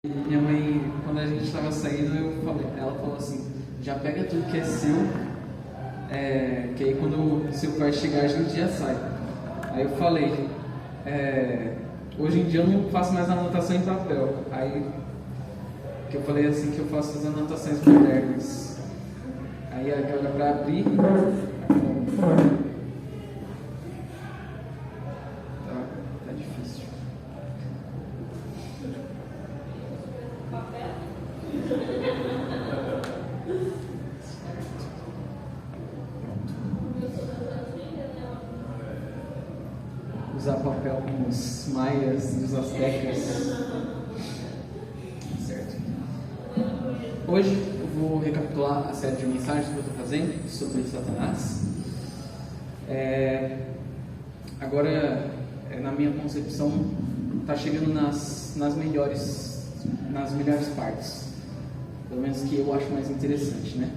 Minha mãe, quando a gente estava saindo, ela falou assim, já pega tudo que é seu, que aí quando o seu pai chegar a gente já sai. Aí eu falei, hoje em dia eu não faço mais anotação em papel. Aí que eu falei assim que eu faço as anotações modernas. Aí agora para abrir. Tá difícil. Usar papel como os maias e os astecas. Certo. Hoje eu vou recapitular a série de mensagens que eu estou fazendo sobre Satanás. Agora, na minha concepção, está chegando nas melhores partes. Pelo menos que eu acho mais interessante, né?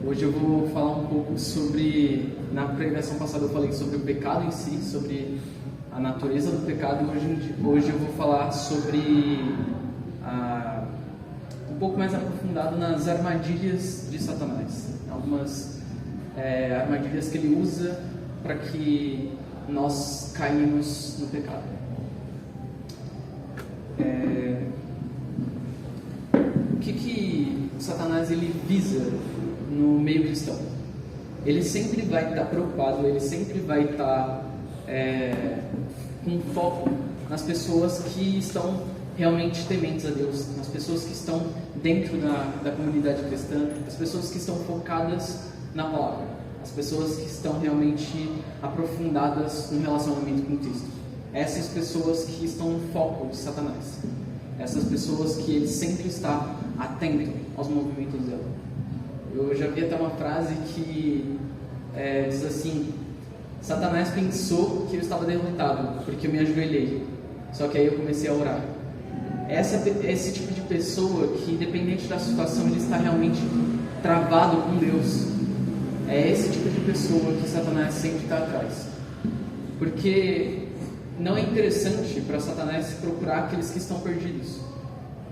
Hoje eu vou falar um pouco sobre... Na pregação passada eu falei sobre o pecado em si, sobre a natureza do pecado, e hoje eu vou falar sobre um pouco mais aprofundado nas armadilhas de Satanás. Algumas armadilhas que ele usa para que nós caímos no pecado. O que Satanás ele visa no meio cristão? Ele sempre vai estar preocupado, ele sempre vai estar com foco nas pessoas que estão realmente tementes a Deus, nas pessoas que estão dentro da comunidade cristã, as pessoas que estão focadas na palavra, as pessoas que estão realmente aprofundadas no relacionamento com Cristo. Essas pessoas que estão no foco de Satanás, essas pessoas que ele sempre está atento aos movimentos dela. Eu já vi até uma frase que diz assim: Satanás pensou que eu estava derrotado porque eu me ajoelhei, só que aí eu comecei a orar. Esse tipo de pessoa que, independente da situação, ele está realmente travado com Deus. É esse tipo de pessoa que Satanás sempre está atrás, porque não é interessante para Satanás procurar aqueles que estão perdidos,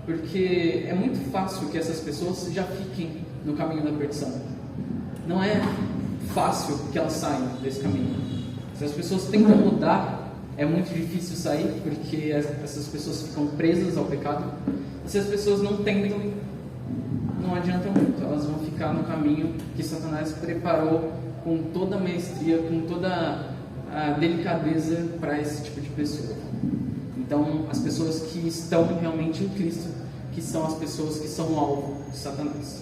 porque é muito fácil que essas pessoas já fiquem no caminho da perdição. Não é fácil que elas saiam desse caminho. Se as pessoas tentam mudar, é muito difícil sair, porque essas pessoas ficam presas ao pecado. E se as pessoas não tentam, não adianta muito. Elas vão ficar no caminho que Satanás preparou com toda a maestria, com toda a delicadeza para esse tipo de pessoa. Então, as pessoas que estão realmente em Cristo, que são as pessoas que são o alvo de Satanás.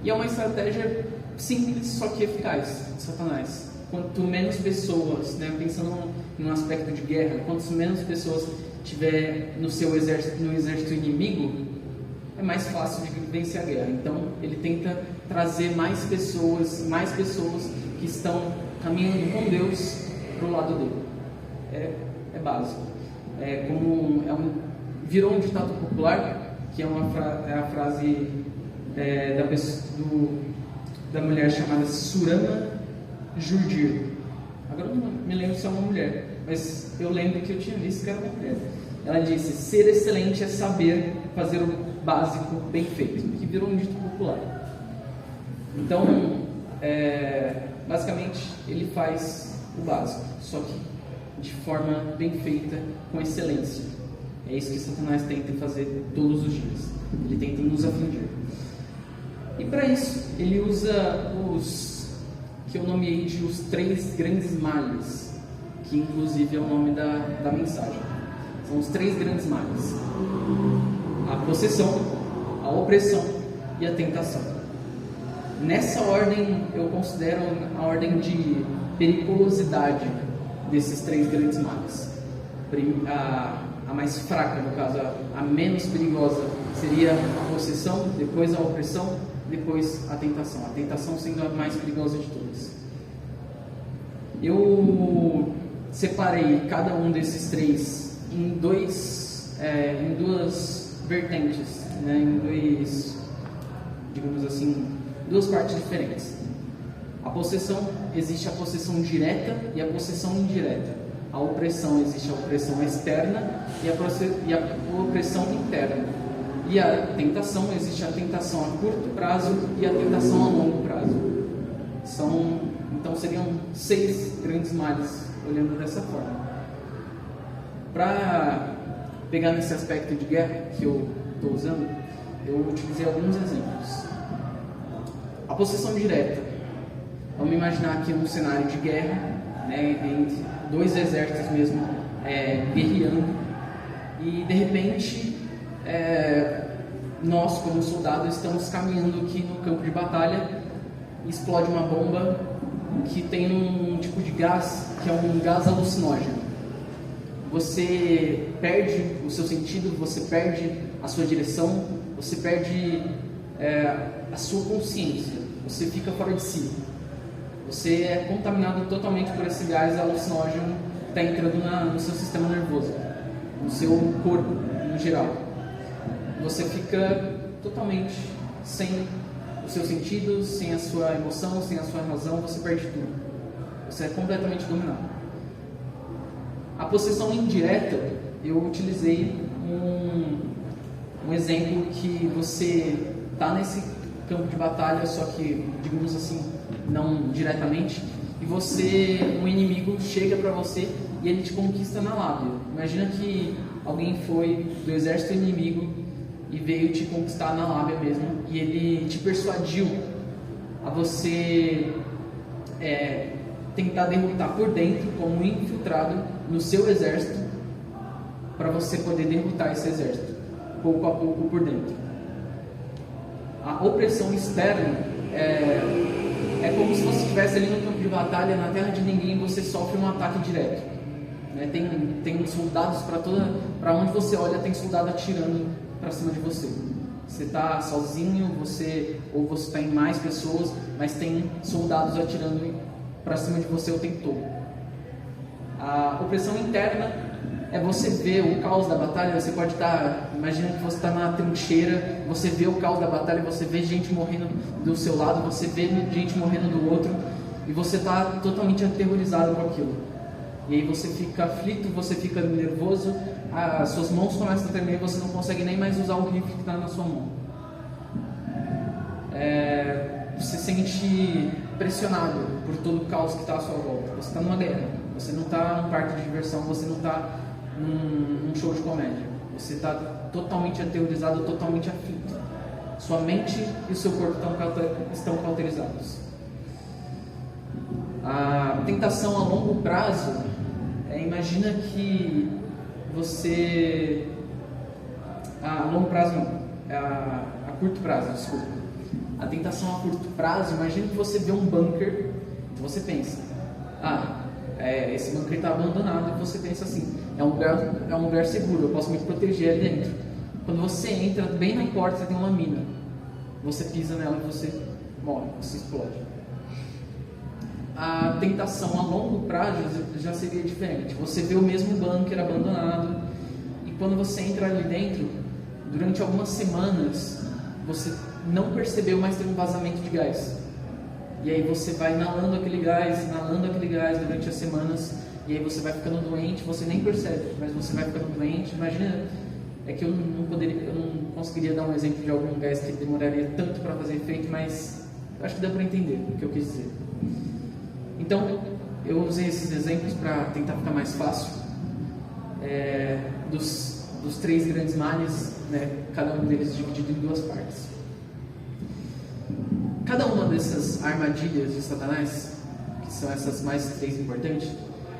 E é uma estratégia simples, só que eficaz de Satanás. Quanto menos pessoas, pensando em um aspecto de guerra, quanto menos pessoas tiver no exército inimigo, é mais fácil de vencer a guerra. Então ele tenta trazer mais pessoas que estão caminhando com Deus para o lado dele. É básico. Virou um ditado popular, que é a frase da mulher chamada Surama Jurdir. Agora eu não me lembro se é uma mulher, mas eu lembro que eu tinha visto que era uma mulher. Ela disse: ser excelente é saber fazer o básico bem feito, que virou um dito popular. Então, basicamente, ele faz o básico, só que de forma bem feita, com excelência. É isso que Satanás tenta fazer todos os dias. Ele tenta nos afligir. E para isso, ele usa os que eu nomeei de os 3 grandes males, que inclusive é o nome da mensagem. São os 3 grandes males: a possessão, a opressão e a tentação. Nessa ordem, eu considero a ordem de periculosidade desses 3 grandes males. A mais fraca, no caso, a menos perigosa, seria a possessão, depois a opressão, depois a tentação. A tentação sendo a mais perigosa de todas. Eu separei cada um desses 3 em duas vertentes, digamos assim, 2 partes diferentes. A possessão, existe a possessão direta e a possessão indireta. a opressão, existe a opressão externa e a opressão interna. E a tentação, existe a tentação a curto prazo e a tentação a longo prazo. Então seriam 6 grandes males, olhando dessa forma. Para pegar nesse aspecto de guerra que eu estou usando, eu utilizei alguns exemplos. A possessão direta. Vamos imaginar aqui um cenário de guerra, né, entre 2 exércitos mesmo guerreando, e de repente nós, como soldados, estamos caminhando aqui no campo de batalha, explode uma bomba que tem um tipo de gás que é um gás alucinógeno. Você perde o seu sentido, você perde a sua direção, você perde a sua consciência, você fica fora de si. Você é contaminado totalmente por esse gás alucinógeno que está entrando no seu sistema nervoso, no seu corpo no geral. Você fica totalmente sem os seus sentidos, sem a sua emoção, sem a sua razão, você perde tudo. Você é completamente dominado. A possessão indireta, eu utilizei um exemplo que você está nesse campo de batalha, só que, digamos assim, não diretamente, e um inimigo chega para você e ele te conquista na lábia. Imagina que alguém foi do exército inimigo e veio te conquistar na lábia mesmo, e ele te persuadiu a você tentar derrotar por dentro, como infiltrado no seu exército, para você poder derrotar esse exército, pouco a pouco por dentro. A opressão externa é como se você estivesse ali no campo de batalha, na terra de ninguém, você sofre um ataque direto. Tem soldados para onde você olha, tem soldado atirando para cima de você. Você está sozinho, ou você está em mais pessoas, mas tem soldados atirando para cima de você o tempo todo. A opressão interna é você ver o caos da batalha. Você pode estar, imagina que você está na trincheira, você vê o caos da batalha, você vê gente morrendo do seu lado, você vê gente morrendo do outro, e você está totalmente aterrorizado com aquilo. E aí você fica aflito, você fica nervoso, as suas mãos começam a tremer, você não consegue nem mais usar o rifle que está na sua mão. Você se sente pressionado por todo o caos que está à sua volta. Você está numa guerra, você não está num parque de diversão, você não está num show de comédia. Você está totalmente aterrorizado, totalmente aflito. Sua mente e o seu corpo estão cauterizados. A tentação a longo prazo, imagina que você... A longo prazo não, a curto prazo, desculpa. A tentação a curto prazo, imagina que você vê um bunker e você pensa, esse bunker está abandonado, e você pensa assim, é um lugar seguro, eu posso me proteger ali dentro. Quando você entra, bem na porta tem uma mina, você pisa nela e você morre, você explode. A tentação a longo prazo já seria diferente. Você vê o mesmo bunker abandonado, e quando você entra ali dentro, durante algumas semanas, você não percebeu mais ter um vazamento de gás. E aí você vai inalando aquele gás durante as semanas, e aí você vai ficando doente, você nem percebe, mas você vai ficando doente. Imagina, que eu não conseguiria dar um exemplo de algum gás que demoraria tanto para fazer efeito, mas acho que dá para entender o que eu quis dizer. Então, eu usei esses exemplos para tentar ficar mais fácil, dos 3 grandes males, cada um deles dividido em 2 partes. Cada uma dessas armadilhas de Satanás, que são essas mais 3 importantes,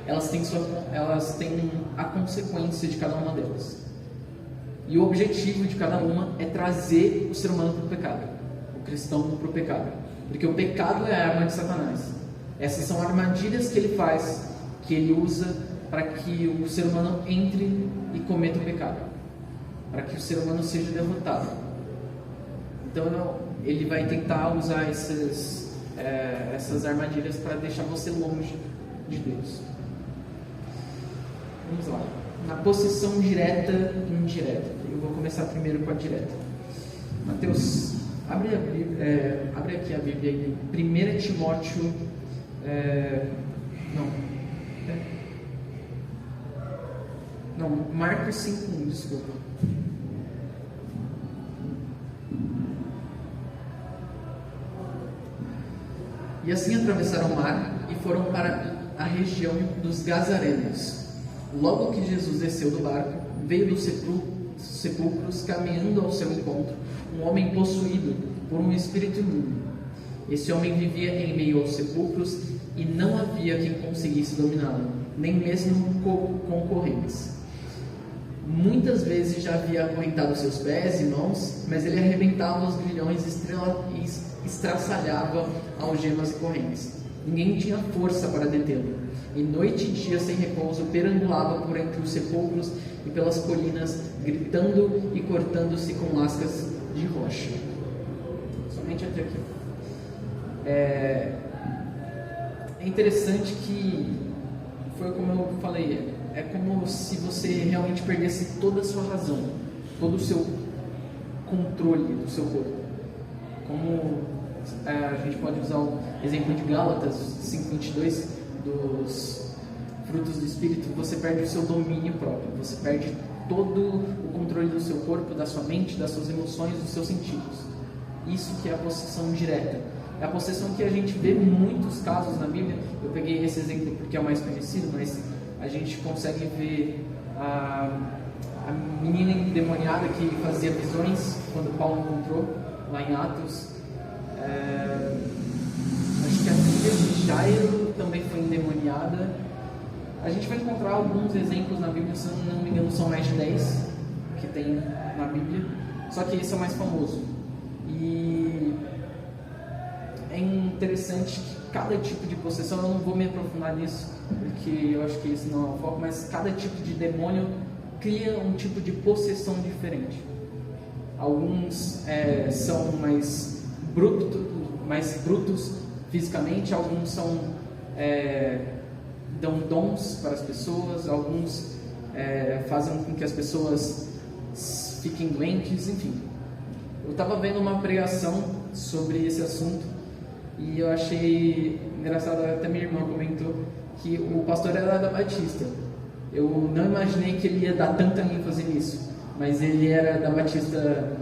elas têm a consequência de cada uma delas. E o objetivo de cada uma é trazer o ser humano para o pecado, o cristão para o pecado. Porque o pecado é a arma de Satanás. Essas são armadilhas que ele faz, que ele usa para que o ser humano entre e cometa o pecado, para que o ser humano seja derrotado. Então ele vai tentar usar essas armadilhas para deixar você longe de Deus. Vamos lá. Na possessão direta e indireta. Eu vou começar primeiro com a direta. Mateus, abre aqui a Bíblia em 1 Timóteo. Não, Marcos 5:1, desculpa. E assim atravessaram o mar e foram para a região dos Gazarenos. Logo que Jesus desceu do barco, veio dos sepulcros, caminhando ao seu encontro, um homem possuído por um espírito imundo. Esse homem vivia em meio aos sepulcros e não havia quem conseguisse dominá-lo, nem mesmo concorrentes. Muitas vezes já havia acorrentado seus pés e mãos, mas ele arrebentava os grilhões e estraçalhava algemas e correntes. Ninguém tinha força para detê-lo. E noite e dia sem repouso perambulava por entre os sepulcros e pelas colinas, gritando e cortando-se com lascas de rocha. Somente até aqui. É interessante que foi como eu falei, é como se você realmente perdesse toda a sua razão, todo o seu controle do seu corpo. Como a gente pode usar o exemplo de Gálatas 5:22, dos frutos do Espírito, você perde o seu domínio próprio, você perde todo o controle do seu corpo, da sua mente, das suas emoções, dos seus sentidos. Isso que é a possessão direta. É a possessão que a gente vê em muitos casos na Bíblia. Eu peguei esse exemplo porque é o mais conhecido, mas a gente consegue ver a menina endemoniada que fazia visões quando Paulo encontrou lá em Atos. Acho que a filha de Jairo também foi endemoniada. A gente vai encontrar alguns exemplos na Bíblia, se eu não me engano são mais de 10 que tem na Bíblia, só que esse é o mais famoso. E é interessante que cada tipo de possessão, eu não vou me aprofundar nisso, porque eu acho que esse não é o foco, mas cada tipo de demônio cria um tipo de possessão diferente. Alguns são mais brutos fisicamente, alguns dão dons para as pessoas, alguns fazem com que as pessoas fiquem doentes, enfim. Eu estava vendo uma pregação sobre esse assunto e eu achei engraçado, até minha irmã comentou que o pastor era da Batista. Eu não imaginei que ele ia dar tanta ênfase nisso, mas ele era da Batista,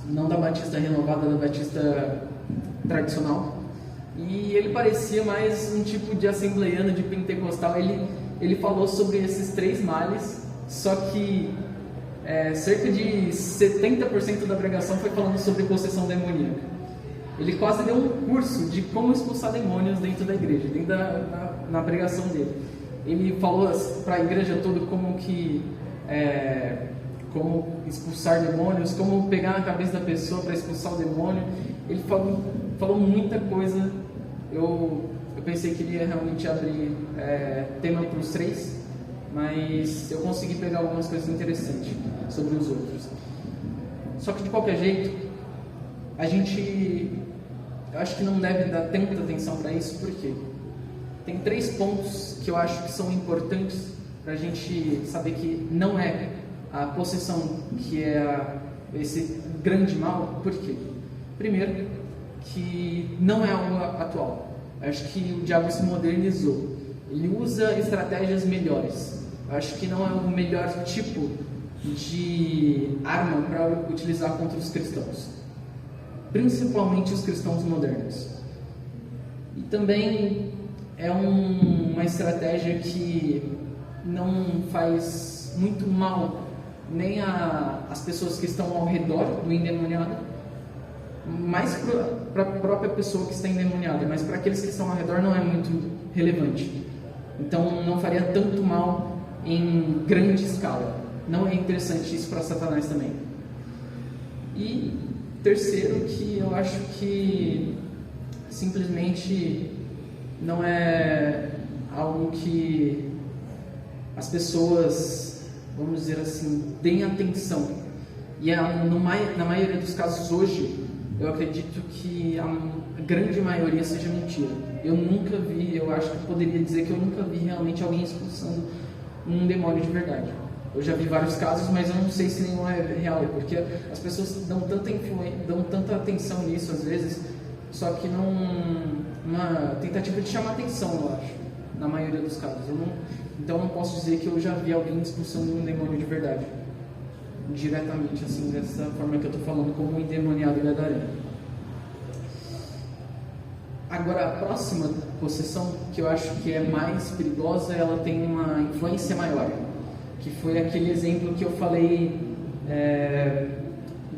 não da Batista renovada, da Batista tradicional. E ele parecia mais um tipo de assembleiano, de pentecostal. Ele falou sobre esses 3 males, só que cerca de 70% da pregação foi falando sobre possessão demoníaca. Ele quase deu um curso de como expulsar demônios dentro da igreja, dentro na pregação dele. Ele falou para a igreja toda como expulsar demônios, como pegar na cabeça da pessoa para expulsar o demônio. Ele falou muita coisa. Eu pensei que ele ia realmente abrir tema para os 3, mas eu consegui pegar algumas coisas interessantes sobre os outros. Só que de qualquer jeito, eu acho que não deve dar tanta atenção para isso, porque tem 3 pontos que eu acho que são importantes para a gente saber que não é a possessão que é esse grande mal. Por quê? Primeiro, que não é algo atual. Eu acho que o diabo se modernizou. Ele usa estratégias melhores. Eu acho que não é o melhor tipo de arma para utilizar contra os cristãos, principalmente os cristãos modernos. E também é uma estratégia que não faz muito mal nem as pessoas que estão ao redor do endemoniado, mais para a própria pessoa que está endemoniada, mas para aqueles que estão ao redor não é muito relevante. Então não faria tanto mal em grande escala. Não é interessante isso para Satanás também. E terceiro, que eu acho que simplesmente não é algo que as pessoas, vamos dizer assim, deem atenção. E na maioria dos casos hoje, eu acredito que a grande maioria seja mentira. Eu nunca vi, eu acho que poderia dizer que eu nunca vi realmente alguém expulsando um demônio de verdade. Eu já vi vários casos, mas eu não sei se nenhum é real, porque as pessoas dão tanta atenção nisso às vezes, só que não uma tentativa de chamar atenção, eu acho, na maioria dos casos. Então eu não posso dizer que eu já vi alguém expulsando um demônio de verdade, diretamente, assim, dessa forma que eu estou falando, como um endemoniado gadareno. Agora, a próxima possessão, que eu acho que é mais perigosa, ela tem uma influência maior, que foi aquele exemplo que eu falei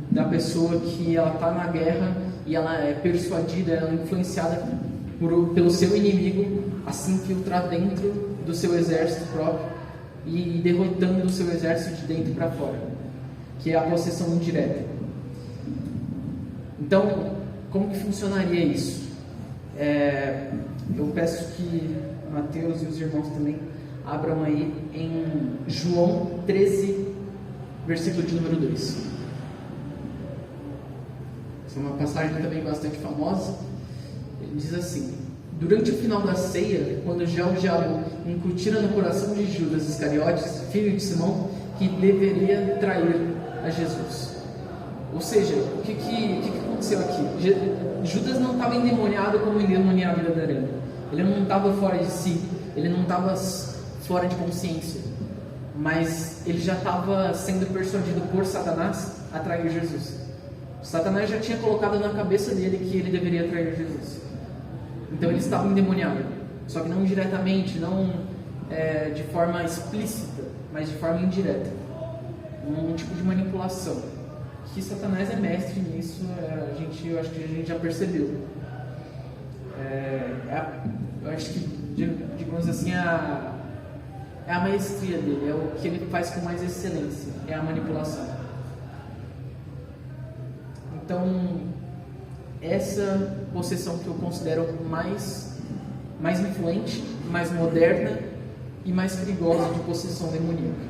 da pessoa que ela está na guerra e ela é persuadida, ela é influenciada pelo seu inimigo a se infiltrar dentro do seu exército próprio e derrotando o seu exército de dentro para fora, que é a possessão indireta. Então, como que funcionaria isso? Eu peço que Mateus e os irmãos também abram aí em João 13, versículo de número 2. Essa é uma passagem também bastante famosa. Ele diz assim: durante o final da ceia, quando já o diabo incutira no coração de Judas Iscariotes, filho de Simão, que deveria trair a Jesus. Ou seja, o que aconteceu aqui? Judas não estava endemoniado como endemoniado gadareno. Ele não estava fora de si, ele não estava fora de consciência, mas ele já estava sendo persuadido por Satanás a trair Jesus. Satanás já tinha colocado na cabeça dele que ele deveria trair Jesus. Então ele estava endemoniado, só que não diretamente, não de forma explícita, mas de forma indireta, um tipo de manipulação. Que Satanás é mestre nisso, eu acho que a gente já percebeu. Eu acho que, digamos assim, é a maestria dele, é o que ele faz com mais excelência, é a manipulação. Então, essa possessão que eu considero mais influente, mais moderna e mais perigosa de possessão demoníaca.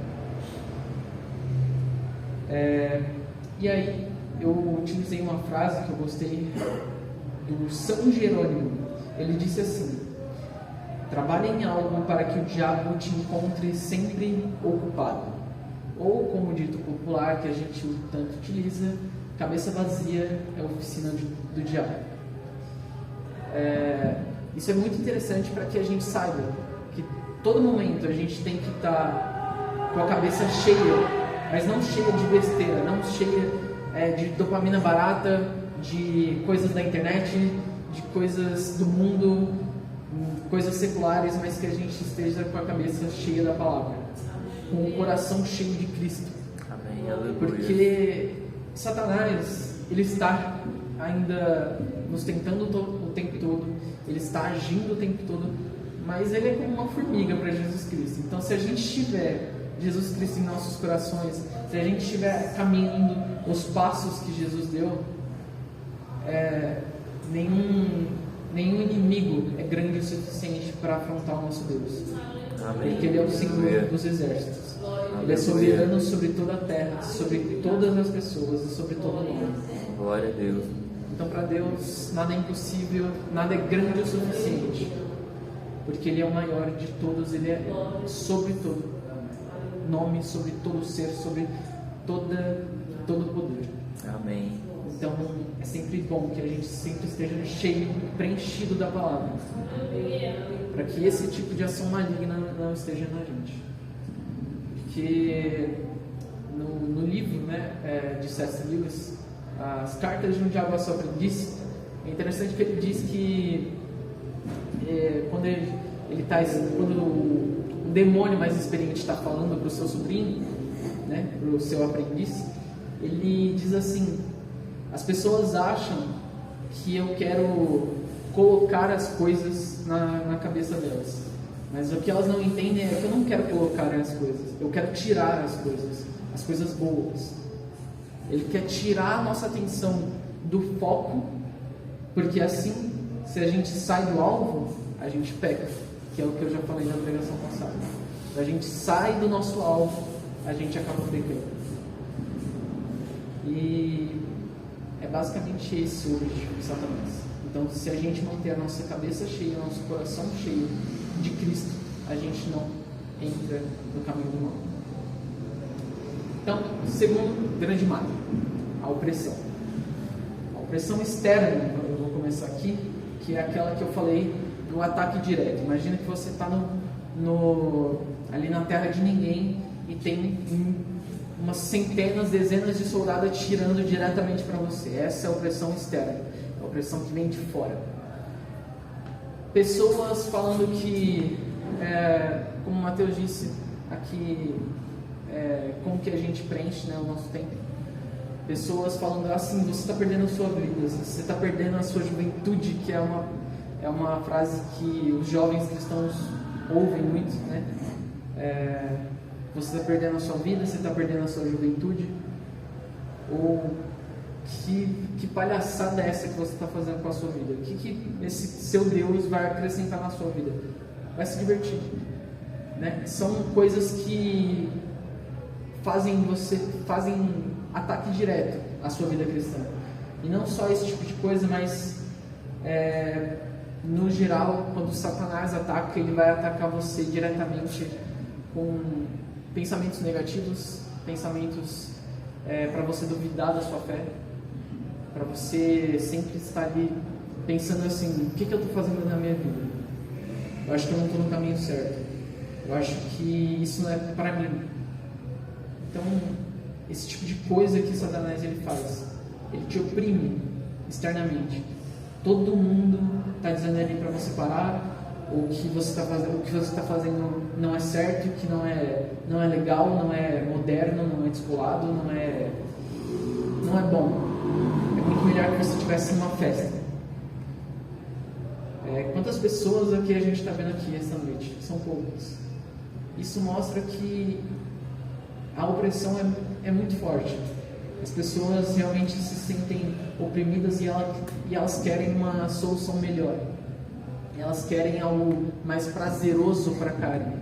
E aí, eu utilizei uma frase que eu gostei do São Jerônimo. Ele disse assim: trabalhe em algo para que o diabo te encontre sempre ocupado. Ou, como dito popular, que a gente tanto utiliza, cabeça vazia é a oficina do diabo. Isso é muito interessante para que a gente saiba que todo momento a gente tem que estar com a cabeça cheia, mas não cheia de besteira, não cheia de dopamina barata, de coisas da internet, de coisas do mundo, coisas seculares, mas que a gente esteja com a cabeça cheia da palavra, com o coração cheio de Cristo. Amém, aleluia. Porque Satanás, ele está ainda nos tentando o tempo todo, ele está agindo o tempo todo, mas ele é como uma formiga para Jesus Cristo. Então, se a gente tiver Jesus Cristo em nossos corações, se a gente estiver caminhando os passos que Jesus deu, nenhum inimigo é grande o suficiente para afrontar o nosso Deus. Amém. Porque Ele é o Senhor dos exércitos. Aleluia. Ele é soberano sobre toda a terra, sobre todas as pessoas e sobre todo o mundo. Glória a Deus. Então, para Deus, nada é impossível, nada é grande o suficiente, porque Ele é o maior de todos, Ele é sobre todo nome, sobre todo ser, sobre todo poder. Amém. Então é sempre bom que a gente sempre esteja cheio, preenchido da palavra, para que esse tipo de ação maligna não esteja na gente. Porque no livro, de C.S. Lewis, As Cartas de um Diabo a Seu Aprendiz, é interessante que ele diz que quando o demônio mais experiente está falando para o seu sobrinho, para o seu aprendiz, ele diz assim: as pessoas acham que eu quero colocar as coisas na cabeça delas, mas o que elas não entendem é que eu não quero colocar as coisas, eu quero tirar as coisas boas. Ele quer tirar a nossa atenção do foco, porque assim, se a gente sai do alvo, a gente peca, que é o que eu já falei na pregação passada. Se a gente sai do nosso alvo, a gente acaba pecando. E é basicamente esse hoje o Satanás. Então, se a gente manter a nossa cabeça cheia, o nosso coração cheio de Cristo, a gente não entra no caminho do mal. Então, segundo grande mal, a opressão. A opressão externa, eu vou começar aqui, que é aquela que eu falei do ataque direto. Imagina que você está ali na terra de ninguém, e tem umas centenas, dezenas de soldados atirando diretamente para você. Essa é a opressão externa, a opressão que vem de fora. Pessoas falando que, como o Mateus disse aqui, como que a gente preenche, né, o nosso tempo. Pessoas falando assim: você está perdendo a sua vida, você está perdendo a sua juventude, que é uma frase que os jovens cristãos ouvem muito, né? Você está perdendo a sua vida, você está perdendo a sua juventude. Ou que palhaçada é essa que você está fazendo com a sua vida? O que esse seu Deus vai acrescentar na sua vida? Vai se divertir, né? São coisas que fazem ataque direto à sua vida cristã. E não só esse tipo de coisa, mas no geral, quando Satanás ataca, ele vai atacar você diretamente com pensamentos negativos, pensamentos para você duvidar da sua fé, para você sempre estar ali pensando assim: o que eu estou fazendo na minha vida? Eu acho que eu não estou no caminho certo, eu acho que isso não é para mim. Então, esse tipo de coisa que Satanás ele faz, ele te oprime externamente. Todo mundo está dizendo ali para você parar, o que você está fazendo não é certo, que não é legal, não é moderno, não é descolado, não é bom. É muito melhor que você estivesse numa festa. Quantas pessoas aqui a gente está vendo aqui esta noite? São poucas. Isso mostra que a opressão é muito forte. As pessoas realmente se sentem oprimidas e elas querem uma solução melhor. Elas querem algo mais prazeroso para a carne.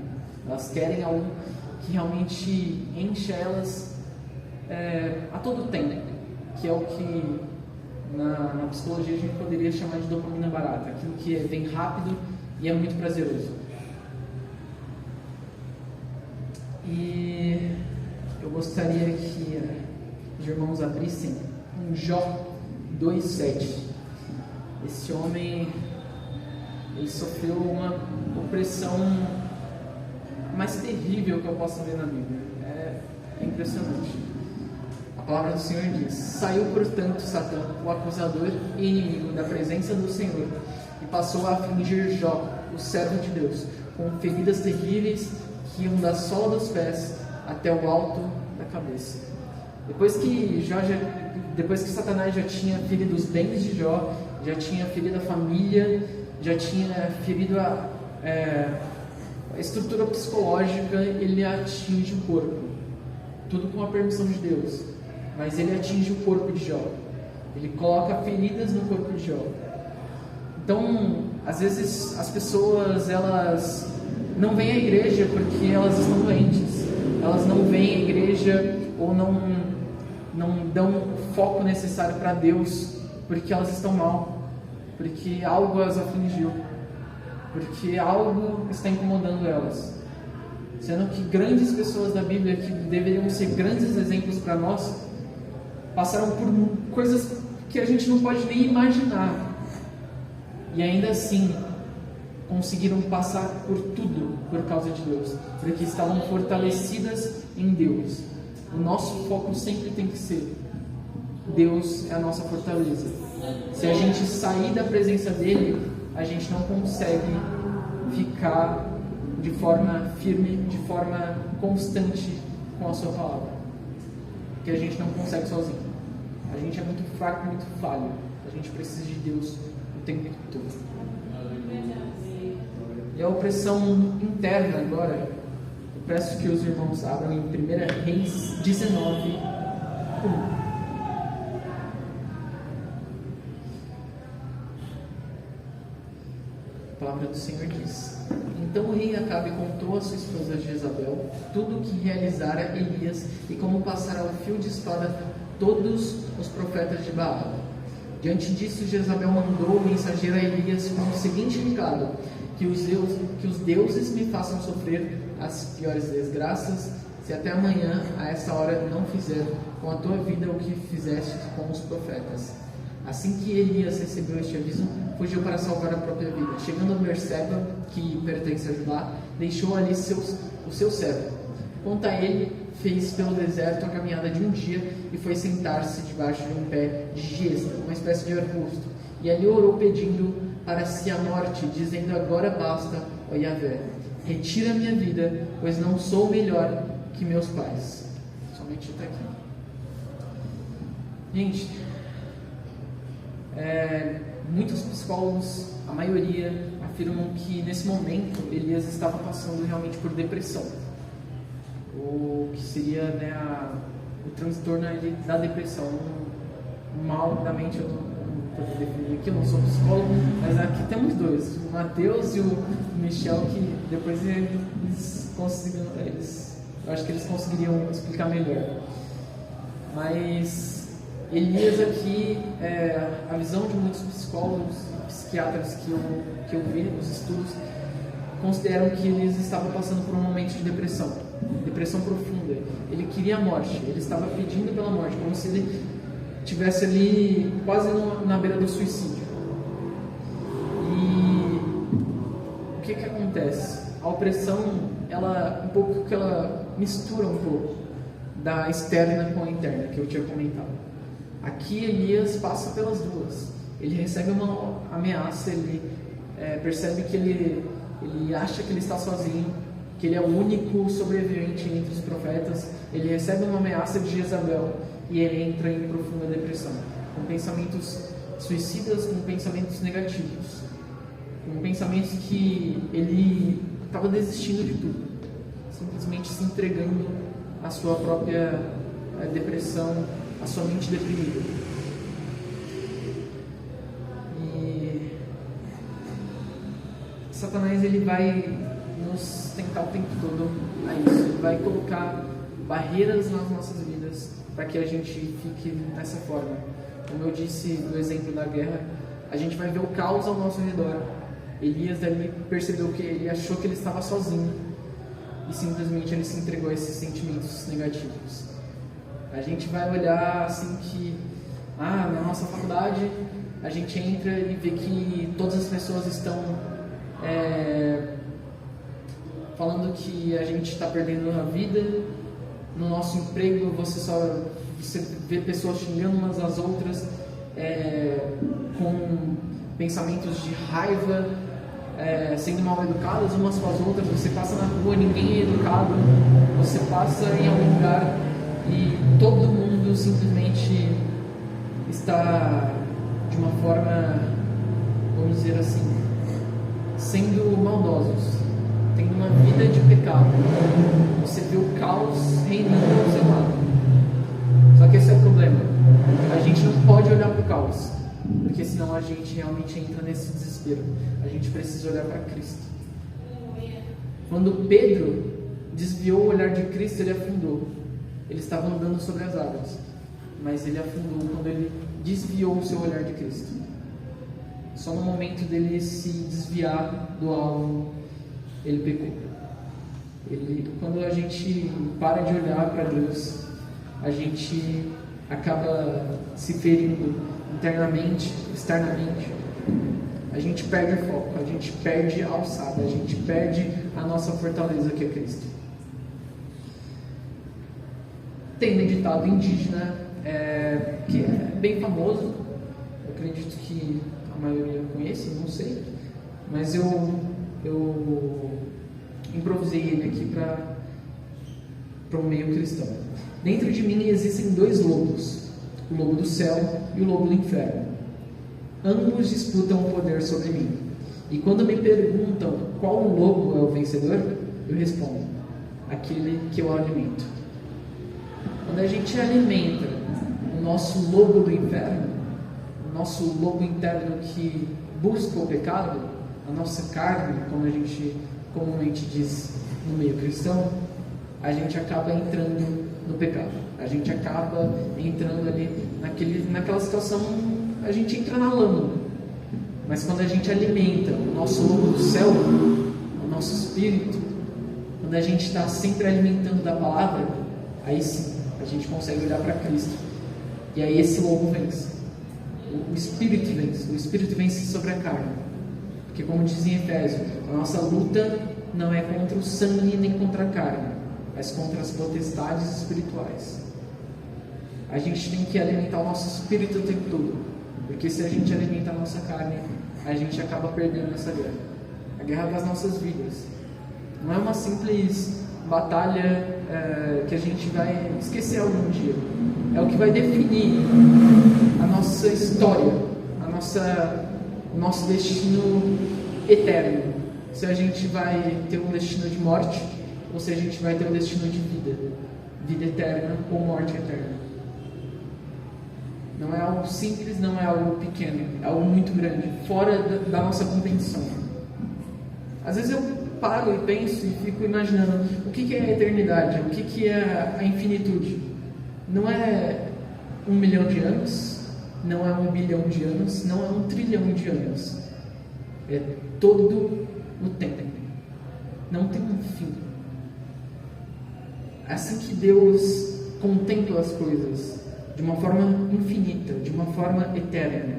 Elas querem algo que realmente enche elas a todo tempo, que é o que na psicologia a gente poderia chamar de dopamina barata, aquilo que vem rápido e é muito prazeroso. E eu gostaria que os irmãos abrissem um Jó 2,7. Esse homem, ele sofreu uma opressão mais terrível que eu posso ver na Bíblia. É impressionante. A palavra do Senhor diz: saiu, portanto, Satã, o acusador e inimigo, da presença do Senhor, e passou a afligir Jó, o servo de Deus, com feridas terríveis que iam da sola dos pés até o alto da cabeça. Depois que Satanás já tinha ferido os bens de Jó, já tinha ferido a família, já tinha ferido a estrutura psicológica, ele atinge o corpo. Tudo com a permissão de Deus. Mas ele atinge o corpo de Jó. Ele coloca feridas no corpo de Jó. Então, às vezes as pessoas, elas não vêm à igreja porque elas estão doentes. Elas não vêm à igreja ou não dão o foco necessário para Deus porque elas estão mal, porque algo as afligiu, porque algo está incomodando elas. Sendo que grandes pessoas da Bíblia, que deveriam ser grandes exemplos para nós, passaram por coisas que a gente não pode nem imaginar, e ainda assim conseguiram passar por tudo por causa de Deus, porque estavam fortalecidas em Deus. O nosso foco sempre tem que ser: Deus é a nossa fortaleza. Se a gente sair da presença dele, a gente não consegue ficar de forma firme, de forma constante com a sua palavra, porque a gente não consegue sozinho. A gente é muito fraco, muito falho. A gente precisa de Deus o tempo todo. E a opressão interna agora, eu peço que os irmãos abram em 1 Reis 19, 1. A palavra do Senhor diz: então o rei Acabe contou a sua esposa Jezabel tudo o que realizara Elias e como passara ao fio de espada todos os profetas de Baal. Diante disso, Jezabel mandou o mensageiro a Elias com o seguinte recado: que os deuses me façam sofrer as piores desgraças, se até amanhã, a essa hora, não fizer com a tua vida o que fizeste com os profetas. Assim que Elias recebeu este aviso, fugiu para salvar a própria vida. Chegando a Berseba, que pertence a Judá, deixou ali seus o seu servo. Quanto a ele, fez pelo deserto a caminhada de um dia e foi sentar-se debaixo de um pé de giesta, uma espécie de arbusto, e ali orou pedindo para si a morte, dizendo: agora basta, ó Yahvé, retira a minha vida, pois não sou melhor que meus pais. Somente até aqui. Gente, muitos psicólogos, a maioria, afirmam que nesse momento Elias estava passando realmente por depressão, o que seria, né, o transtorno da depressão, um mal da mente. Eu não estou definindo aqui, eu não sou psicólogo, mas aqui temos dois, o Mateus e o Michel, que depois eu acho que eles conseguiriam explicar melhor. Mas Elias aqui, a visão de muitos psicólogos, psiquiatras que eu vi nos estudos, consideram que Elias estava passando por um momento de depressão profunda. Ele queria a morte, ele estava pedindo pela morte, como se ele estivesse ali quase na beira do suicídio. E o que acontece? A opressão, ela mistura um pouco da externa com a interna, que eu tinha comentado. Aqui Elias passa pelas duas. Ele recebe uma ameaça, ele percebe que ele acha que ele está sozinho, que ele é o único sobrevivente entre os profetas. Ele recebe uma ameaça de Jezabel e ele entra em profunda depressão, com pensamentos suicidas, com pensamentos negativos, com pensamentos que ele estava desistindo de tudo, simplesmente se entregando à sua própria depressão, à sua mente deprimida. E Satanás, ele vai nos tentar o tempo todo a isso. Ele vai colocar barreiras nas nossas vidas para que a gente fique dessa forma. Como eu disse no exemplo da guerra, a gente vai ver o caos ao nosso redor. Elias dali percebeu que ele achou que ele estava sozinho e simplesmente ele se entregou a esses sentimentos negativos. A gente vai olhar assim que na nossa faculdade a gente entra e vê que todas as pessoas estão falando que a gente está perdendo a vida. No nosso emprego você vê pessoas xingando umas às outras, com pensamentos de raiva, sendo mal educadas umas com as outras. Você passa na rua, ninguém é educado, você passa em algum lugar e todo mundo simplesmente está de uma forma, vamos dizer assim, sendo maldosos, tendo uma vida de pecado. Você vê o caos reinando ao seu lado. Só que esse é o problema. A gente não pode olhar para o caos, porque senão a gente realmente entra nesse desespero. A gente precisa olhar para Cristo. Quando Pedro desviou o olhar de Cristo, ele afundou. Ele estava andando sobre as águas, mas ele afundou quando ele desviou o seu olhar de Cristo. Só no momento dele se desviar do alvo, ele pecou. Quando a gente para de olhar para Deus, a gente acaba se ferindo internamente, externamente. A gente perde o foco, a gente perde a alçada, a gente perde a nossa fortaleza, que é Cristo. Tem um ditado indígena que é bem famoso, eu acredito que a maioria conhece, não sei, mas eu improvisei ele aqui para o meio cristão. Dentro de mim existem dois lobos, o lobo do céu e o lobo do inferno. Ambos disputam o poder sobre mim. E quando me perguntam qual lobo é o vencedor, eu respondo: aquele que eu alimento. Quando a gente alimenta o nosso lobo do inferno, o nosso lobo interno que busca o pecado, a nossa carne, como a gente comumente diz no meio cristão, a gente acaba entrando no pecado. A gente acaba entrando ali naquela situação, a gente entra na lama. Mas quando a gente alimenta o nosso lobo do céu, o nosso espírito, quando a gente está sempre alimentando da palavra, aí sim a gente consegue olhar para Cristo. E aí esse lobo vence. O espírito vence. O espírito vence sobre a carne. Porque, como diz em Efésios, a nossa luta não é contra o sangue nem contra a carne, mas contra as potestades espirituais. A gente tem que alimentar o nosso espírito o tempo todo, porque se a gente alimenta a nossa carne, a gente acaba perdendo essa guerra, a guerra das nossas vidas. Não é uma simples batalha que a gente vai esquecer algum dia. É o que vai definir a nossa história, o nosso destino eterno. Se a gente vai ter um destino de morte, ou se a gente vai ter um destino de vida eterna ou morte eterna. Não é algo simples, não é algo pequeno, é algo muito grande, fora da nossa compreensão. Às vezes eu paro e penso e fico imaginando o que é a eternidade, o que é a infinitude. Não é 1 milhão de anos, não é 1 bilhão de anos, não é 1 trilhão de anos. É todo o tempo. Não tem um fim. Assim que Deus contempla as coisas de uma forma infinita, de uma forma eterna.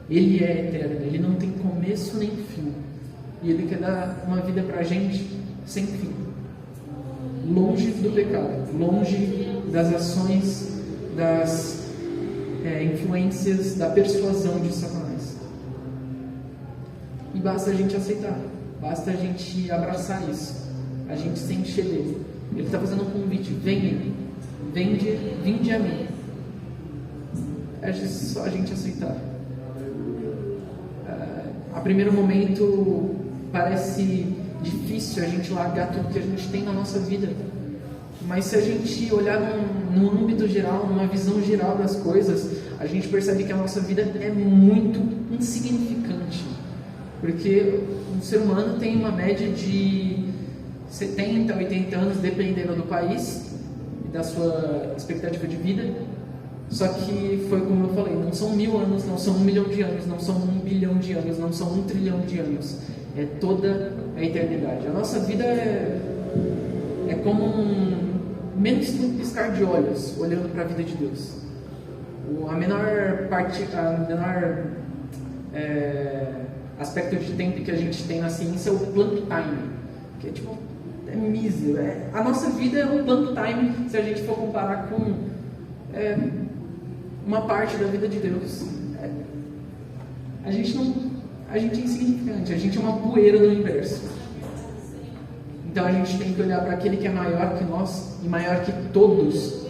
Ele é eterno, Ele não tem começo nem fim. E Ele quer dar uma vida para a gente sem fim. Longe do pecado, longe das ações, das influências, da persuasão de Satanás. E basta a gente aceitar, basta a gente abraçar isso, a gente se encher dele. Ele está fazendo um convite: vinde a mim. É só a gente aceitar. A primeiro momento parece difícil a gente largar tudo que a gente tem na nossa vida, mas se a gente olhar num âmbito geral, numa visão geral das coisas, a gente percebe que a nossa vida é muito insignificante, porque um ser humano tem uma média de 70, 80 anos, dependendo do país e da sua expectativa de vida. Só que foi como eu falei, não são 1000 anos, não são 1 milhão de anos, não são 1 bilhão de anos, não são 1 trilhão de anos. É toda a eternidade. A nossa vida é como menos que um piscar de olhos, olhando para a vida de Deus. A menor aspecto de tempo que a gente tem na ciência é o Planck Time, que é mísero. A nossa vida é um Planck Time se a gente for comparar com uma parte da vida de Deus. A gente é insignificante, a gente é uma poeira do universo. Então a gente tem que olhar para aquele que é maior que nós e maior que todos,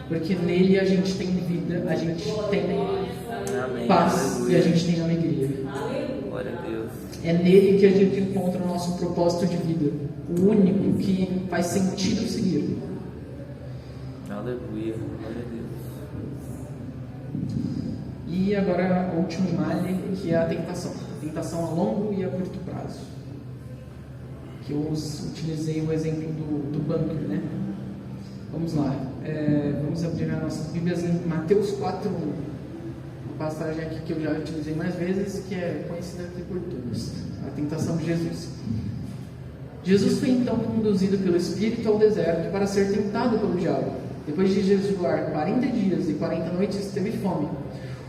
porque nele a gente tem vida, a gente tem paz e a gente tem alegria. Glória a Deus. É nele que a gente encontra o nosso propósito de vida, o único que faz sentido seguir. Aleluia. Glória a Deus. E agora o último malha, que é a tentação. A tentação a longo e a curto prazo. Que eu utilizei o exemplo do bunker, né? Vamos lá. Vamos abrir as nossas Bíblias em Mateus 4:1. Uma passagem aqui que eu já utilizei mais vezes, que é conhecida aqui por todos. A tentação de Jesus. Jesus foi então conduzido pelo Espírito ao deserto para ser tentado pelo diabo. Depois de jejuar 40 dias e 40 noites, teve fome.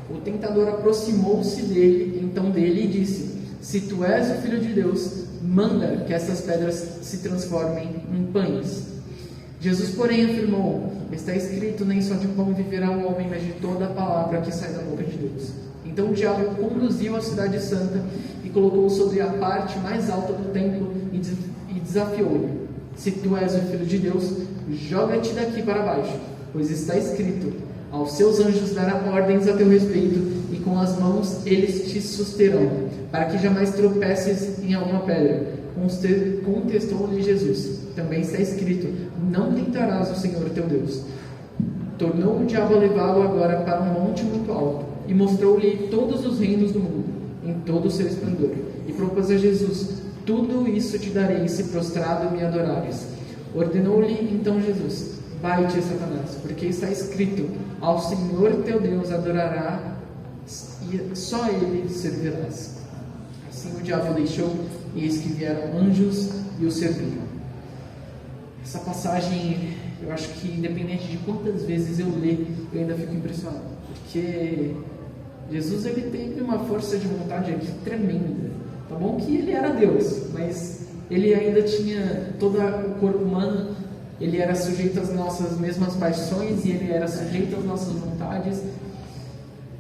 O tentador aproximou-se dele e disse: Se tu és o Filho de Deus, manda que essas pedras se transformem em pães. Jesus, porém, afirmou: Está escrito, nem só de pão viverá o homem, mas de toda a palavra que sai da boca de Deus. Então o diabo conduziu a cidade santa e colocou-o sobre a parte mais alta do templo e desafiou-lhe: Se tu és o Filho de Deus, joga-te daqui para baixo, pois está escrito: Aos seus anjos dará ordens a teu respeito, e com as mãos eles te susterão, para que jamais tropeces em alguma pedra. Contestou-lhe Jesus: Também está escrito: Não tentarás o Senhor teu Deus. Tornou o diabo a levá-lo agora para um monte muito alto, e mostrou-lhe todos os reinos do mundo, em todo o seu esplendor. E propôs a Jesus: Tudo isso te darei, se prostrado me adorares. Ordenou-lhe então Jesus: Vai-te, Satanás, porque está escrito: Ao Senhor teu Deus adorarás e só a Ele servirás. Assim o diabo o deixou, e eis que vieram anjos e o serviram. Essa passagem, eu acho que independente de quantas vezes eu ler, eu ainda fico impressionado, porque Jesus, ele teve uma força de vontade aqui tremenda. Tá bom que ele era Deus, mas ele ainda tinha todo o corpo humano, ele era sujeito às nossas mesmas paixões e ele era sujeito às nossas vontades.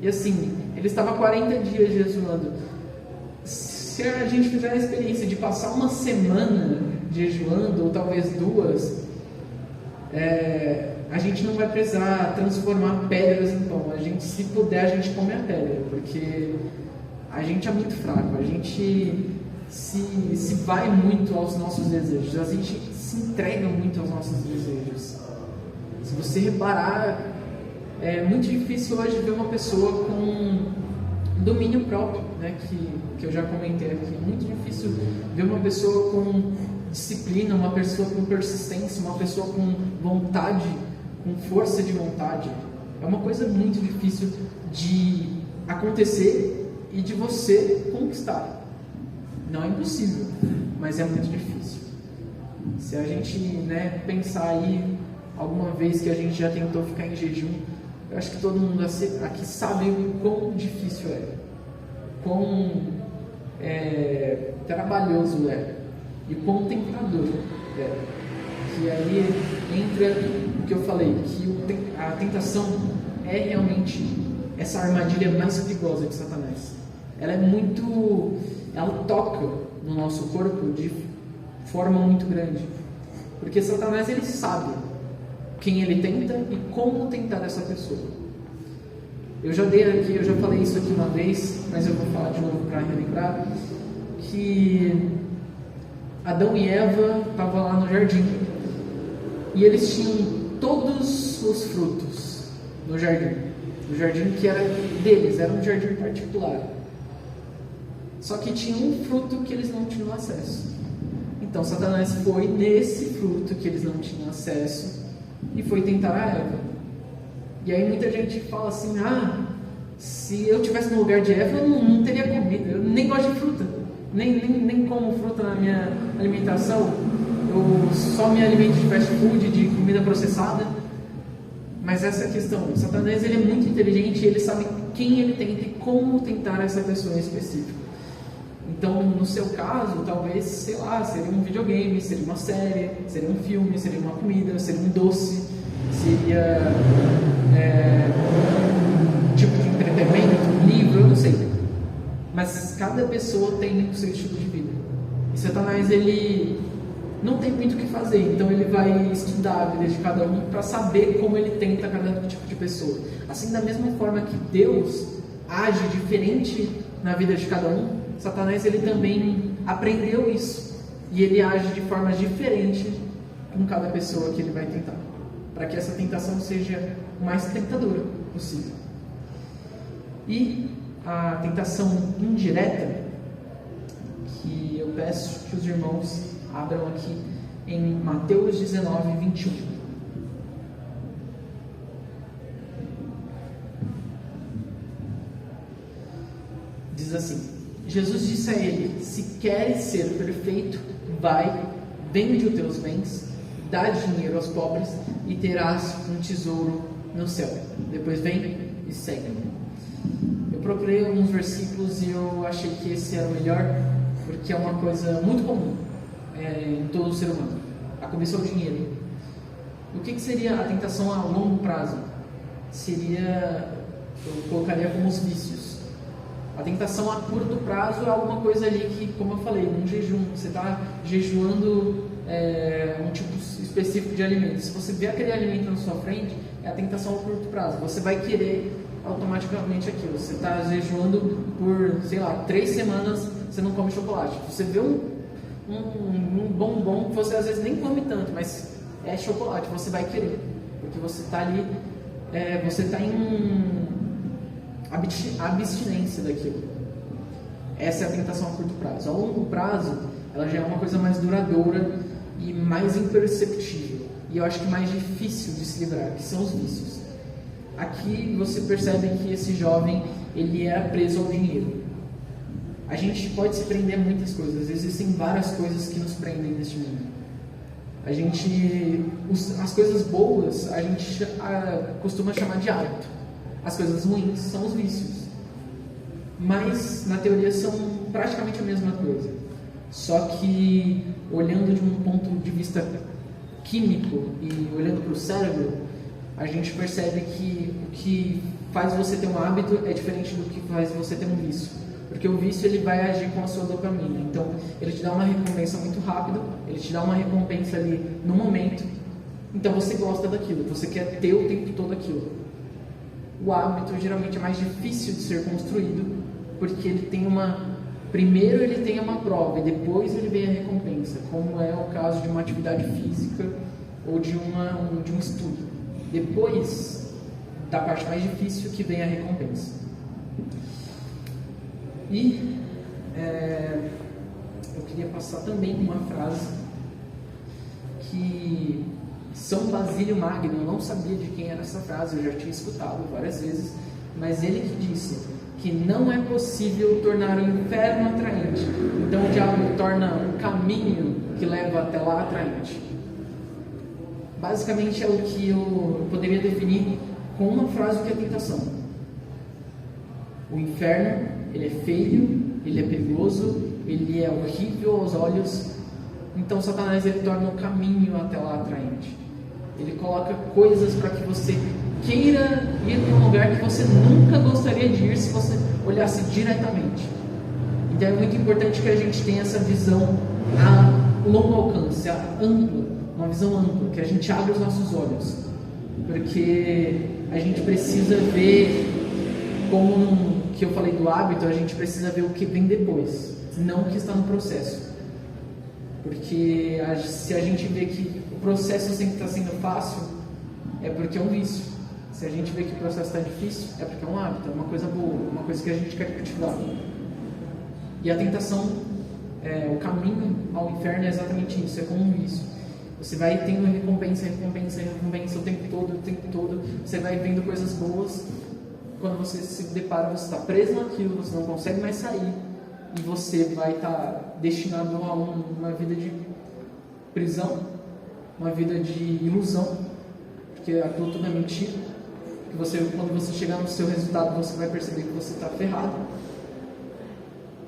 E assim, ele estava 40 dias jejuando. Se a gente fizer a experiência de passar uma semana jejuando, ou talvez 2, a gente não vai precisar transformar pedras em pão. Se puder, a gente come a pedra, porque a gente é muito fraco, a gente se vai muito aos nossos desejos, a gente se entrega muito aos nossos desejos. Se você reparar, é muito difícil hoje ver uma pessoa com domínio próprio, né, que eu já comentei aqui. É muito difícil ver uma pessoa com disciplina, uma pessoa com persistência, uma pessoa com vontade, com força de vontade. É uma coisa muito difícil de acontecer e de você conquistar. Não é impossível, mas é muito difícil. Se a gente, pensar aí alguma vez que a gente já tentou ficar em jejum, eu acho que todo mundo aqui sabe o quão difícil é, quão trabalhoso é e quão tentador é. Que aí entra o que eu falei, que a tentação é realmente essa armadilha mais perigosa de Satanás. Ela toca no nosso corpo de forma muito grande, porque Satanás ele sabe quem ele tenta e como tentar essa pessoa. Eu já falei isso aqui uma vez, mas eu vou falar de novo para relembrar, que Adão e Eva estavam lá no jardim e eles tinham todos os frutos no jardim que era deles, era um jardim particular. Só que tinha um fruto que eles não tinham acesso. Então Satanás foi nesse fruto que eles não tinham acesso e foi tentar a Eva. E aí muita gente fala assim: se eu estivesse no lugar de Eva, eu não teria comido. Eu nem gosto de fruta, nem como fruta na minha alimentação. Eu só me alimento de fast food, de comida processada. Mas essa é a questão. O Satanás ele é muito inteligente, ele sabe quem ele tenta e como tentar essa pessoa em específico. Então, no seu caso, talvez, seria um videogame, seria uma série, seria um filme, seria uma comida, seria um doce, seria um tipo de entretenimento, um livro, eu não sei. Mas cada pessoa tem o seu estilo de vida. E Satanás, ele não tem muito o que fazer, então ele vai estudar a vida de cada um para saber como ele tenta cada tipo de pessoa. Assim, da mesma forma que Deus age diferente na vida de cada um, Satanás ele também aprendeu isso e ele age de formas diferentes com cada pessoa que ele vai tentar, para que essa tentação seja o mais tentadora possível. E a tentação indireta, que eu peço que os irmãos abram aqui em Mateus 19, 21. Diz assim: Jesus disse a ele: se queres ser perfeito, vende os teus bens, dá dinheiro aos pobres e terás um tesouro no céu. Depois vem e segue-me. Eu procurei alguns versículos e eu achei que esse era o melhor, porque é uma coisa muito comum em todo ser humano: a cobiça ao dinheiro. O que seria a tentação a longo prazo? Eu colocaria como os vícios. A tentação a curto prazo é alguma coisa ali que, como eu falei, um jejum. Você está jejuando um tipo específico de alimento. Se você vê aquele alimento na sua frente, é a tentação a curto prazo. Você vai querer automaticamente aquilo. Você está jejuando por, 3 semanas, você não come chocolate. Você vê um bombom que você às vezes nem come tanto, mas é chocolate, você vai querer. Porque você está ali, você está em abstinência daquilo. Essa é a tentação a curto prazo. A longo prazo, ela já é uma coisa mais duradoura e mais imperceptível, e eu acho que mais difícil de se livrar, que são os vícios. Aqui você percebe que esse jovem, ele era preso ao dinheiro. A gente pode se prender a muitas coisas, existem várias coisas que nos prendem neste mundo. As coisas boas a gente costuma chamar de hábito. As coisas ruins são os vícios. Mas, na teoria, são praticamente a mesma coisa. Só que, olhando de um ponto de vista químico e olhando para o cérebro, a gente percebe que o que faz você ter um hábito é diferente do que faz você ter um vício. Porque o vício ele vai agir com a sua dopamina. Então, ele te dá uma recompensa muito rápido, ele te dá uma recompensa ali no momento. Então, você gosta daquilo, você quer ter o tempo todo aquilo. O hábito geralmente é mais difícil de ser construído, porque ele tem primeiro ele tem uma prova e depois ele vem a recompensa, como é o caso de uma atividade física ou de um estudo. Depois da parte mais difícil que vem a recompensa. E eu queria passar também uma frase que São Basílio Magno, eu não sabia de quem era essa frase, eu já tinha escutado várias vezes, mas ele que disse que não é possível tornar o inferno atraente. Então o diabo torna um caminho que leva até lá atraente. Basicamente é o que eu poderia definir com uma frase que é a tentação. O inferno, ele é feio, ele é perigoso, ele é horrível aos olhos. Então Satanás ele torna um caminho até lá atraente. Ele coloca coisas para que você queira ir para um lugar que você nunca gostaria de ir se você olhasse diretamente. Então é muito importante que a gente tenha essa visão a longo alcance, uma visão ampla, que a gente abra os nossos olhos, porque a gente precisa ver, como que eu falei do hábito, a gente precisa ver o que vem depois, não o que está no processo. Porque se a gente vê que o processo sempre está sendo fácil, é porque é um vício. Se a gente vê que o processo está difícil, é porque é um hábito, é uma coisa boa, uma coisa que a gente quer cultivar. E a tentação, o caminho ao inferno é exatamente isso, é como um vício. Você vai tendo recompensa o tempo todo, você vai vendo coisas boas. Quando você se depara, você está preso naquilo, você não consegue mais sair, e você vai estar destinado a uma vida de prisão, uma vida de ilusão, porque aquilo tudo é mentira. Quando você chegar no seu resultado, você vai perceber que você está ferrado.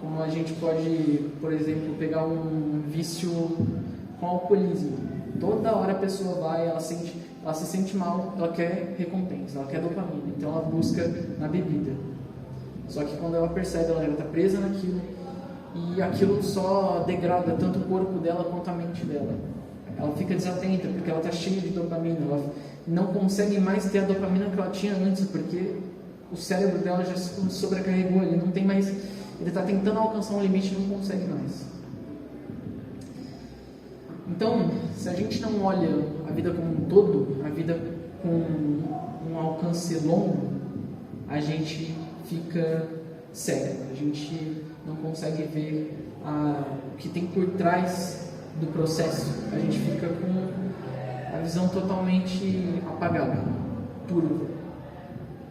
Como a gente pode, por exemplo, pegar um vício com alcoolismo. Toda hora a pessoa vai, ela se sente mal, ela quer recompensa, ela quer dopamina, então ela busca na bebida. Só que quando ela percebe, ela já está presa naquilo, e aquilo só degrada tanto o corpo dela quanto a mente dela. Ela fica desatenta porque ela está cheia de dopamina, ela não consegue mais ter a dopamina que ela tinha antes, porque o cérebro dela já se sobrecarregou, ele não tem mais, ele está tentando alcançar um limite e não consegue mais. Então, se a gente não olha a vida como um todo, a vida com um alcance longo, a gente fica cego, a gente não consegue ver o que tem por trás do processo, a gente fica com a visão totalmente apagada, turva,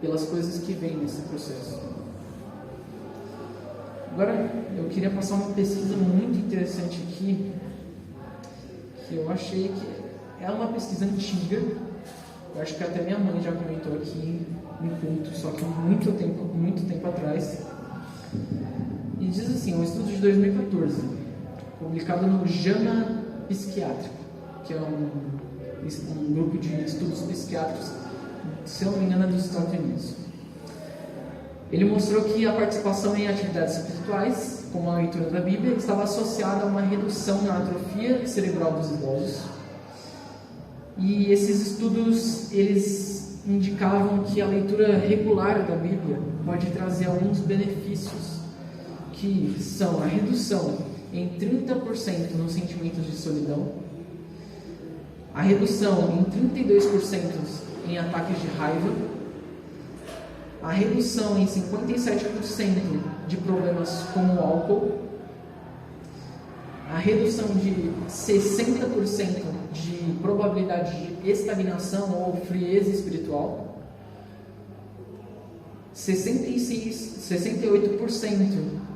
pelas coisas que vêm nesse processo. Agora, eu queria passar uma pesquisa muito interessante aqui, que eu achei que é uma pesquisa antiga, eu acho que até minha mãe já comentou aqui em culto, só que há muito tempo atrás. E diz assim, um estudo de 2014, publicado no JAMA Psiquiátrico, que é um grupo de estudos psiquiátricos, se eu não me engano, é dos Estados Unidos. Ele mostrou que a participação em atividades espirituais, como a leitura da Bíblia, estava associada a uma redução na atrofia cerebral dos idosos. E esses estudos, eles indicavam que a leitura regular da Bíblia pode trazer alguns benefícios, que são a redução em 30% nos sentimentos de solidão, a redução em 32% em ataques de raiva, a redução em 57% de problemas como o álcool, a redução de 60% de probabilidade de estagnação ou frieza espiritual, 68%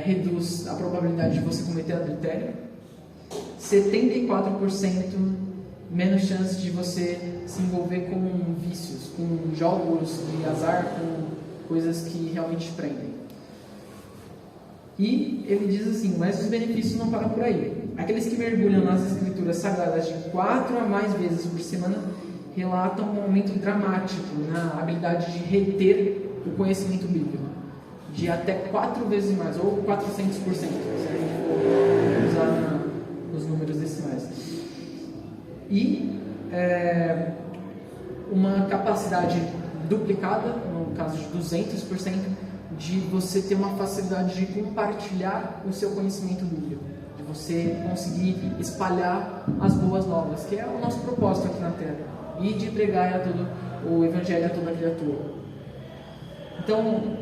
reduz a probabilidade de você cometer adultério, 74% menos chance de você se envolver com vícios, com jogos de azar, com coisas que realmente te prendem. E ele diz assim, mas os benefícios não param por aí. Aqueles que mergulham nas escrituras sagradas de 4 a mais vezes por semana relatam um aumento dramático na habilidade de reter o conhecimento bíblico, de até 4 vezes mais, ou 400%, se a gente for usar nos números decimais. E uma capacidade duplicada, no caso de 200%, de você ter uma facilidade de compartilhar o seu conhecimento bíblico, de você conseguir espalhar as boas novas, que é o nosso propósito aqui na Terra, e de pregar o Evangelho a toda criatura. Então,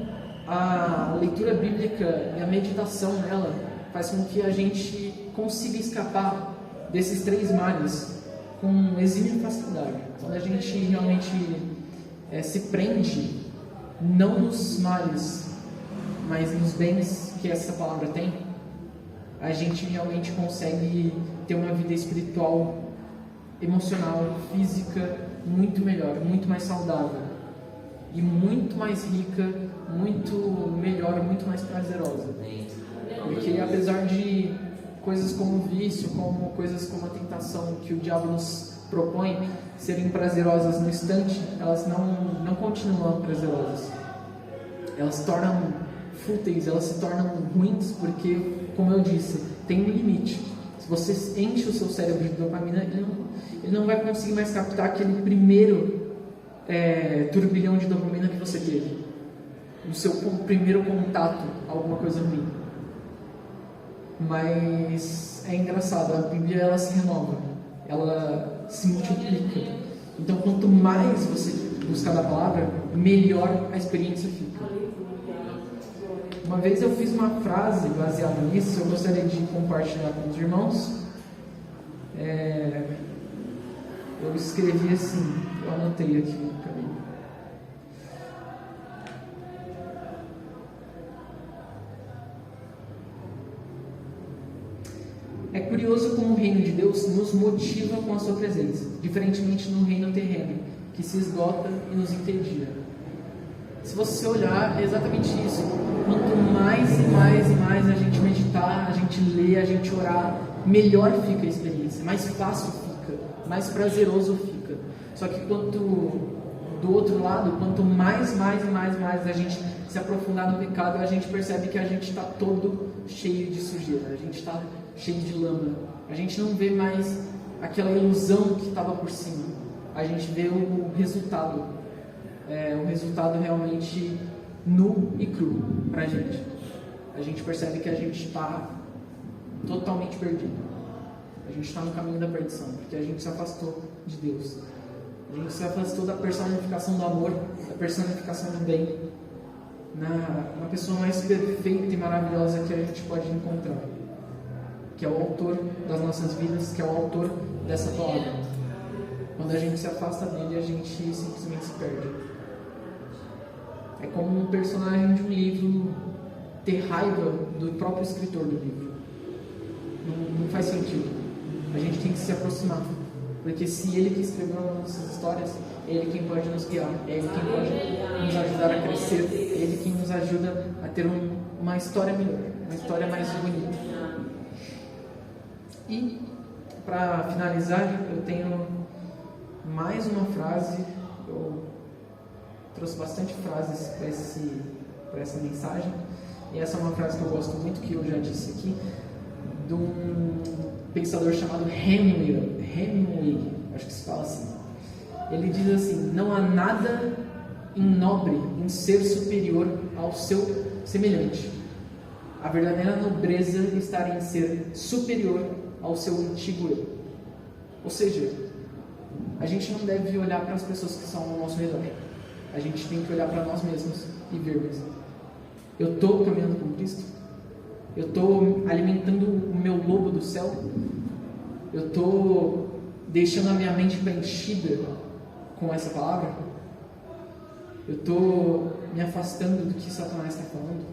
a leitura bíblica e a meditação nela faz com que a gente consiga escapar desses 3 males com exímia facilidade. Quando a gente realmente se prende, não nos males, mas nos bens que essa palavra tem, a gente realmente consegue ter uma vida espiritual, emocional, física muito melhor, muito mais saudável e muito mais rica, muito melhor, muito mais prazerosa. Porque apesar de coisas como o vício, coisas como a tentação que o diabo nos propõe serem prazerosas no instante, elas não continuam prazerosas. Elas se tornam fúteis, elas se tornam ruins, porque, como eu disse, tem um limite. Se você enche o seu cérebro de dopamina, ele não vai conseguir mais captar aquele primeiro turbilhão de dopamina que você teve, no seu primeiro contato a alguma coisa ruim. Mas é engraçado, a Bíblia ela se renova, ela se multiplica. Então, quanto mais você buscar da palavra, melhor a experiência fica. Uma vez eu fiz uma frase baseada nisso, eu gostaria de compartilhar com os irmãos. Eu escrevi assim, eu anotei aqui no caminho. É curioso como o reino de Deus nos motiva com a sua presença, diferentemente no reino terreno, que se esgota e nos entedia. Se você olhar, é exatamente isso. Quanto mais e mais e mais a gente meditar, a gente ler, a gente orar, melhor fica a experiência, mais fácil fica, mais prazeroso fica. Só que do outro lado, quanto mais a gente se aprofundar no pecado, a gente percebe que a gente está todo cheio de sujeira, a gente está cheio de lama, a gente não vê mais aquela ilusão que estava por cima, a gente vê o resultado, o resultado realmente nu e cru para a gente percebe que a gente está totalmente perdido, a gente está no caminho da perdição, porque a gente se afastou de Deus, a gente se afastou da personificação do amor, da personificação do bem, na pessoa mais perfeita e maravilhosa que a gente pode encontrar, que é o autor das nossas vidas, que é o autor dessa palavra. Quando a gente se afasta dele, a gente simplesmente se perde. É como um personagem de um livro ter raiva do próprio escritor do livro. Não faz sentido. A gente tem que se aproximar, porque se ele que escreveu as nossas histórias, é ele quem pode nos guiar, é ele quem pode nos ajudar a crescer, é ele quem nos ajuda a ter uma história melhor, uma história mais bonita. E, para finalizar, eu tenho mais uma frase. Eu trouxe bastante frases para essa mensagem, e essa é uma frase que eu gosto muito, que eu já disse aqui, de um pensador chamado Hemingway, acho que se fala assim. Ele diz assim: não há nada nobre em ser superior ao seu semelhante. A verdadeira nobreza está em ser superior ao seu antigo eu. Ou seja, a gente não deve olhar para as pessoas que estão ao nosso redor. A gente tem que olhar para nós mesmos e vermos: eu estou caminhando com Cristo? Eu estou alimentando o meu lobo do céu? Eu estou deixando a minha mente preenchida com essa palavra? Eu estou me afastando do que Satanás está falando?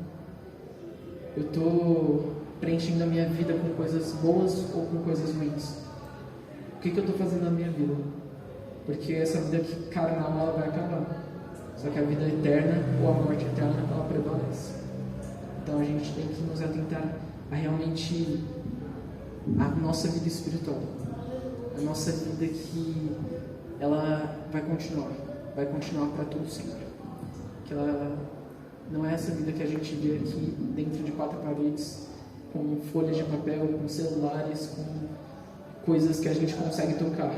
Eu estou preenchendo a minha vida com coisas boas ou com coisas ruins? O que eu estou fazendo na minha vida? Porque essa vida aqui carnal ela vai acabar. Só que a vida eterna ou a morte eterna ela prevalece. Então a gente tem que nos atentar a realmente a nossa vida espiritual, a nossa vida que ela vai continuar para todo sempre. Que ela não é essa vida que a gente vê aqui dentro de quatro paredes, com folhas de papel, com celulares, com coisas que a gente consegue tocar.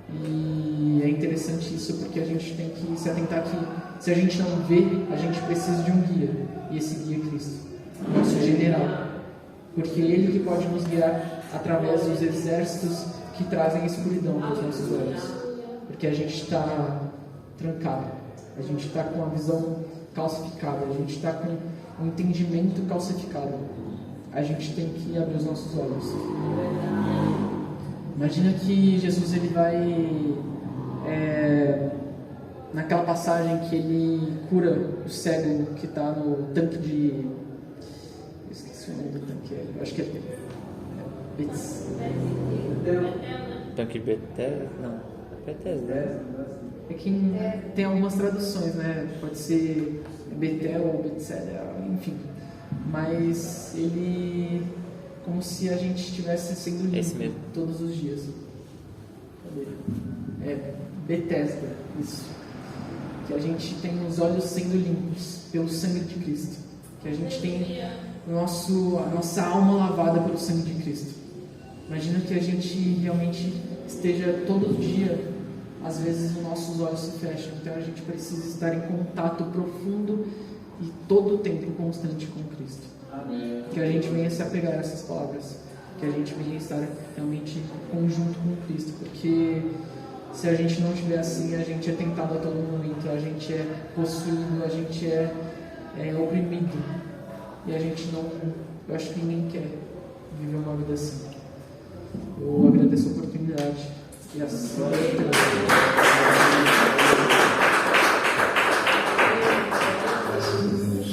E é interessante isso porque a gente tem que se atentar que se a gente não vê, a gente precisa de um guia. E esse guia é Cristo, nosso general. Porque é Ele que pode nos guiar através dos exércitos que trazem a escuridão para os nossos olhos. Porque a gente está trancado, a gente está com a visão calcificada, a gente está com um entendimento calcificado. A gente tem que abrir os nossos olhos. Imagina que Jesus ele vai naquela passagem que ele cura o cego que está no tanque de... Eu esqueci o nome do tanque, eu acho que é Tanque Bethesda? Não, Bethesda. É que tem algumas traduções, né? Pode ser Betel ou Bethesda, enfim. Mas ele... como se a gente estivesse sendo limpo todos os dias. Cadê? É Bethesda, isso. Que a gente tem os olhos sendo limpos pelo sangue de Cristo. Que a gente tem a nossa alma lavada pelo sangue de Cristo. Imagina que a gente realmente esteja todo dia, às vezes os nossos olhos se fecham. Então a gente precisa estar em contato profundo e todo o tempo constante com Cristo. Que a gente venha se apegar a essas palavras, que a gente venha estar realmente em conjunto com Cristo, porque se a gente não estiver assim, a gente é tentado a todo momento, a gente é possuído, a gente é oprimido, e a gente não, eu acho que ninguém quer viver uma vida assim. Eu agradeço a oportunidade e assim.